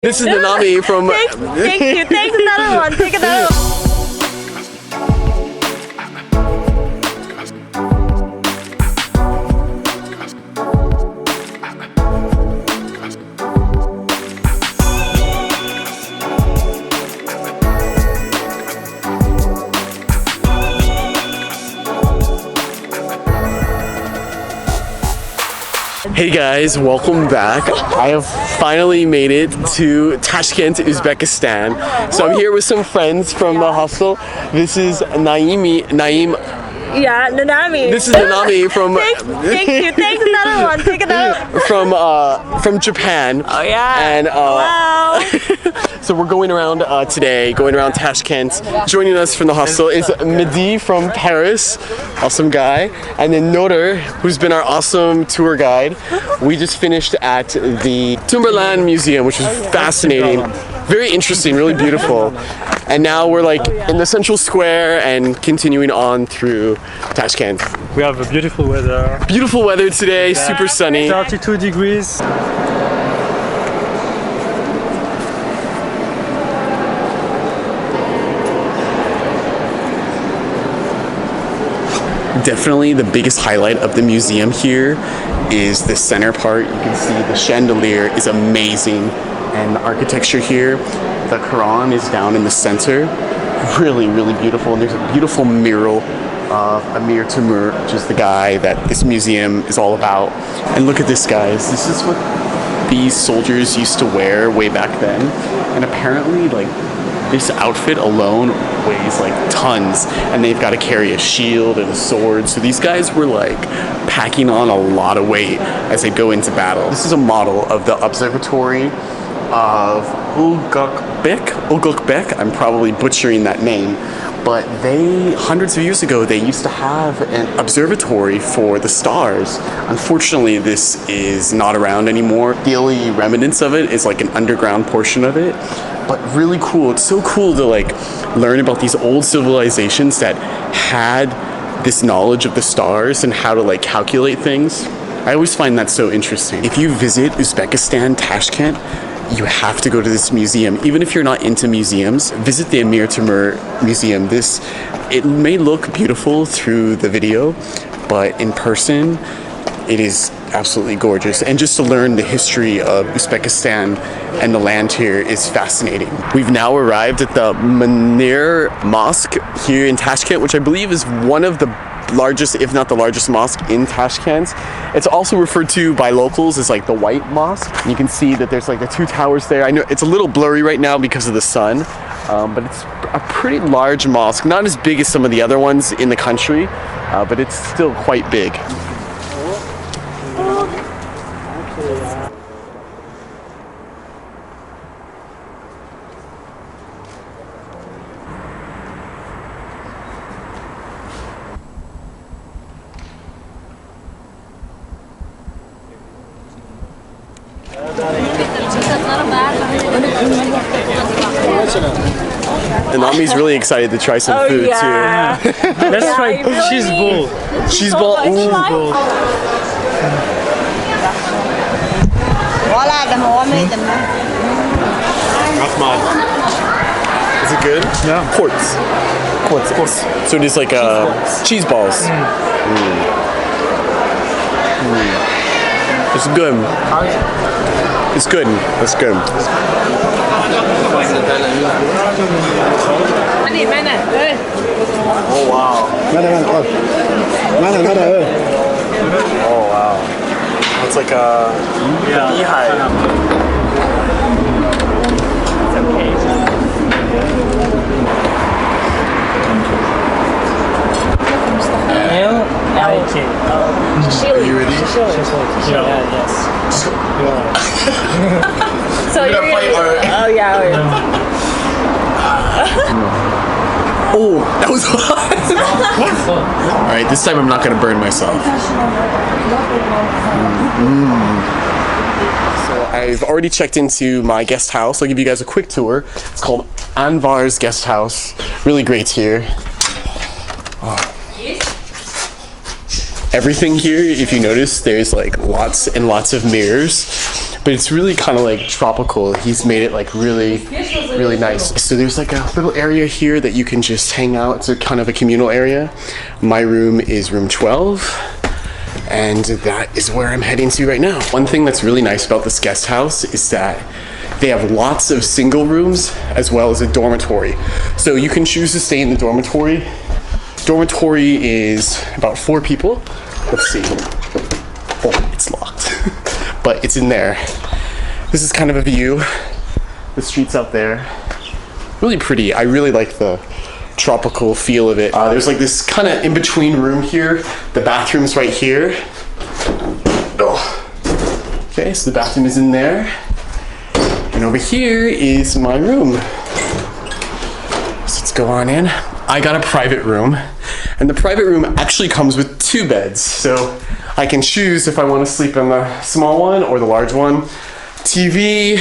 This is Nanami from... Thank you. Take another one. Take another one. Hey guys, welcome back. I have finally made it to Tashkent, Uzbekistan. So I'm here with some friends from the hostel. This is Naim. Yeah, Nanami. This is Nanami from... Thank you. Take another one. Take another one. From Japan. Oh yeah. And wow. So we're going around today, going around Tashkent. Joining us from the hostel is Mehdi from Paris, awesome guy, and then Noder, who's been our awesome tour guide. We just finished at the Timberland Museum, which was fascinating, very interesting, really beautiful. And now we're like in the central square and continuing on through Tashkent. We have a beautiful weather. Beautiful weather today, super sunny. 32 degrees. Definitely the biggest highlight of the museum here is the center part. You can see the chandelier is amazing, and the architecture here, the Quran is down in the center. Really, really beautiful. And there's a beautiful mural of Amir Timur, which is the guy that this museum is all about. And look at this, guys. This is what these soldiers used to wear way back then. And apparently, like, this outfit alone weighs like tons, and they've got to carry a shield and a sword. So these guys were like packing on a lot of weight as they go into battle. This is a model of the observatory of Ulgukbek. I'm probably butchering that name, but they, hundreds of years ago, they used to have an observatory for the stars. Unfortunately, this is not around anymore. The only remnants of it is like an underground portion of it, but really cool. It's so cool to like learn about these old civilizations that had this knowledge of the stars and how to like calculate things. I always find that so interesting. If you visit Uzbekistan, Tashkent, you have to go to this museum. Even if you're not into museums, visit the Amir Timur Museum. It may look beautiful through the video, but in person, it is absolutely gorgeous. And just to learn the history of Uzbekistan and the land here is fascinating. We've now arrived at the Manir Mosque here in Tashkent, which I believe is one of the largest, if not the largest mosque in Tashkent. It's also referred to by locals as like the White Mosque. You can see that there's like the two towers there. I know it's a little blurry right now because of the sun, but it's a pretty large mosque. Not as big as some of the other ones in the country, but it's still quite big. And Nami's really excited to try some food too. Let's try cheese ball. Cheese ball? Ooh. Is it good? Yeah. Quartz. So it is like cheese balls. It's good. It's good. That's good. Oh wow. Oh wow. It's like a beehive. Are you ready? Yes. So you're gonna fight or... Oh yeah. Oh, that was hot. Alright, this time I'm not gonna burn myself. So I've already checked into my guest house. I'll give you guys a quick tour. It's called Anvar's guest house. Really great here. Everything here, if you notice, there's like lots and lots of mirrors. but it's really kind of like tropical. He's made it like really nice. So there's like a little area here that you can just hang out. It's a kind of a communal area. My room is room 12, and that is where I'm heading to right now. One thing that's really nice about this guest house is that they have lots of single rooms as well as a dormitory. So you can choose to stay in the dormitory. Dormitory is about 4 people. Let's see. Oh, it's locked. But it's in there. This is kind of a view. The streets out there. Really pretty. I really like the tropical feel of it. There's like this kind of in-between room here. The bathroom's right here. Oh. Okay, so the bathroom is in there. And over here is my room. So let's go on in. I got a private room, and the private room actually comes with 2 beds. So I can choose if I want to sleep in the small one or the large one. TV.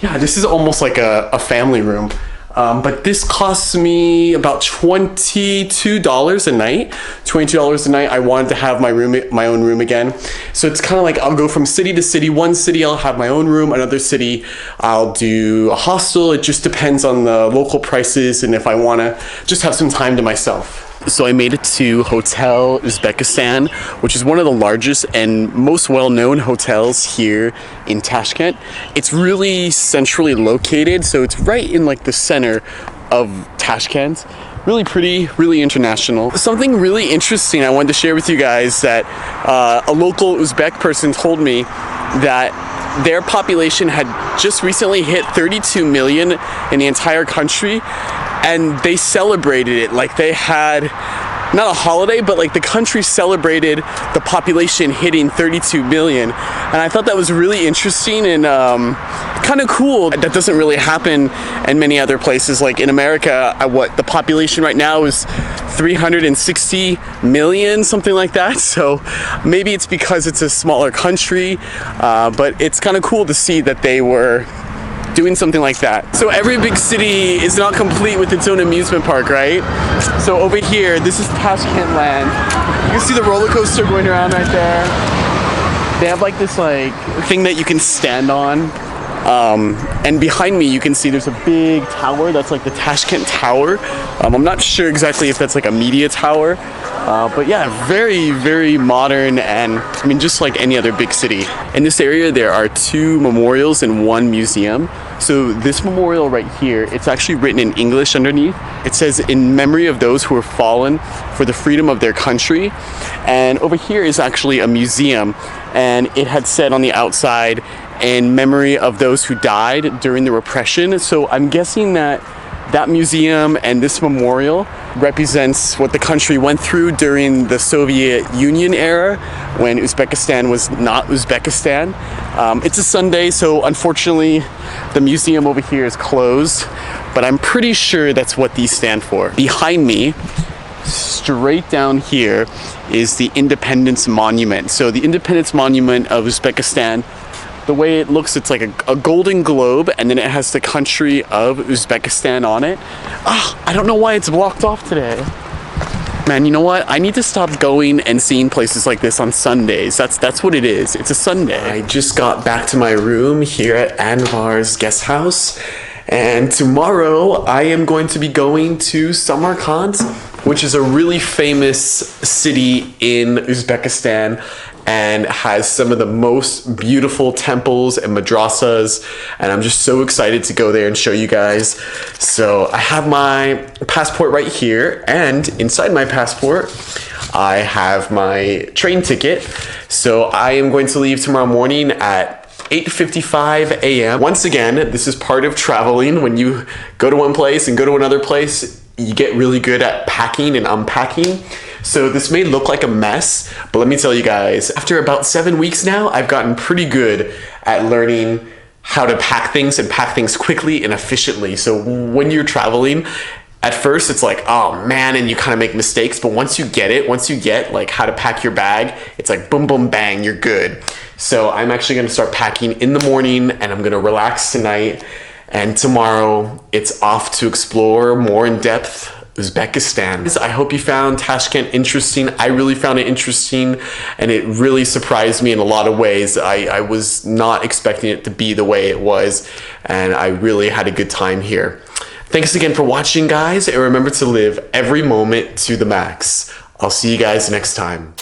Yeah, this is almost like a family room. But this costs me about $22 a night. $22 a night. I wanted to have my own room again. So it's kind of like I'll go from city to city. One city I'll have my own room. Another city I'll do a hostel. It just depends on the local prices and if I want to just have some time to myself. So I made it to Hotel Uzbekistan, which is one of the largest and most well-known hotels here in Tashkent. It's really centrally located, so it's right in like the center of Tashkent. Really pretty, really international. Something really interesting I wanted to share with you guys that a local Uzbek person told me that their population had just recently hit 32 million in the entire country, and they celebrated it like they had not a holiday, but like the country celebrated the population hitting 32 million. And I thought that was really interesting and kind of cool. That doesn't really happen in many other places. Like in America, what the population right now is 360 million, something like that. So maybe it's because it's a smaller country, but it's kind of cool to see that they were doing something like that. So every big city is not complete with its own amusement park, right? So over here, this is Tashkent Land. You can see the roller coaster going around right there. They have like this like thing that you can stand on. And behind me, you can see there's a big tower. That's like the Tashkent Tower. I'm not sure exactly if that's like a media tower. But yeah, very, very modern, and I mean, just like any other big city. In this area, there are 2 memorials and 1 museum. So this memorial right here, it's actually written in English underneath. It says, "In memory of those who have fallen for the freedom of their country." And over here is actually a museum, and it had said on the outside, "In memory of those who died during the repression." So I'm guessing that that museum and this memorial represents what the country went through during the Soviet Union era when Uzbekistan was not Uzbekistan. It's a Sunday, so unfortunately the museum over here is closed, but I'm pretty sure that's what these stand for. Behind me, straight down here, is the Independence Monument. So the Independence Monument of Uzbekistan, the way it looks, it's like a golden globe, and then it has the country of Uzbekistan on it. I don't know why it's blocked off today. Man, you know what? I need to stop going and seeing places like this on Sundays. That's what it is. It's a Sunday. I just got back to my room here at Anvar's guest house, and tomorrow I am going to be going to Samarkand, which is a really famous city in Uzbekistan and has some of the most beautiful temples and madrasas, and I'm just so excited to go there and show you guys. So I have my passport right here, and inside my passport I have my train ticket. So I am going to leave tomorrow morning at 8:55 a.m. Once again, this is part of traveling. When you go to one place and go to another place, you get really good at packing and unpacking. So this may look like a mess, but let me tell you guys, after about 7 weeks now, I've gotten pretty good at learning how to pack things and pack things quickly and efficiently. So when you're traveling, at first it's like, oh man, and you kind of make mistakes, but once you get like how to pack your bag, it's like boom, boom, bang, you're good. So I'm actually gonna start packing in the morning, and I'm gonna relax tonight. And tomorrow it's off to explore more in depth Uzbekistan. I hope you found Tashkent interesting. I really found it interesting, and it really surprised me in a lot of ways. I was not expecting it to be the way it was, and I really had a good time here. Thanks again for watching, guys, and remember to live every moment to the max. I'll see you guys next time.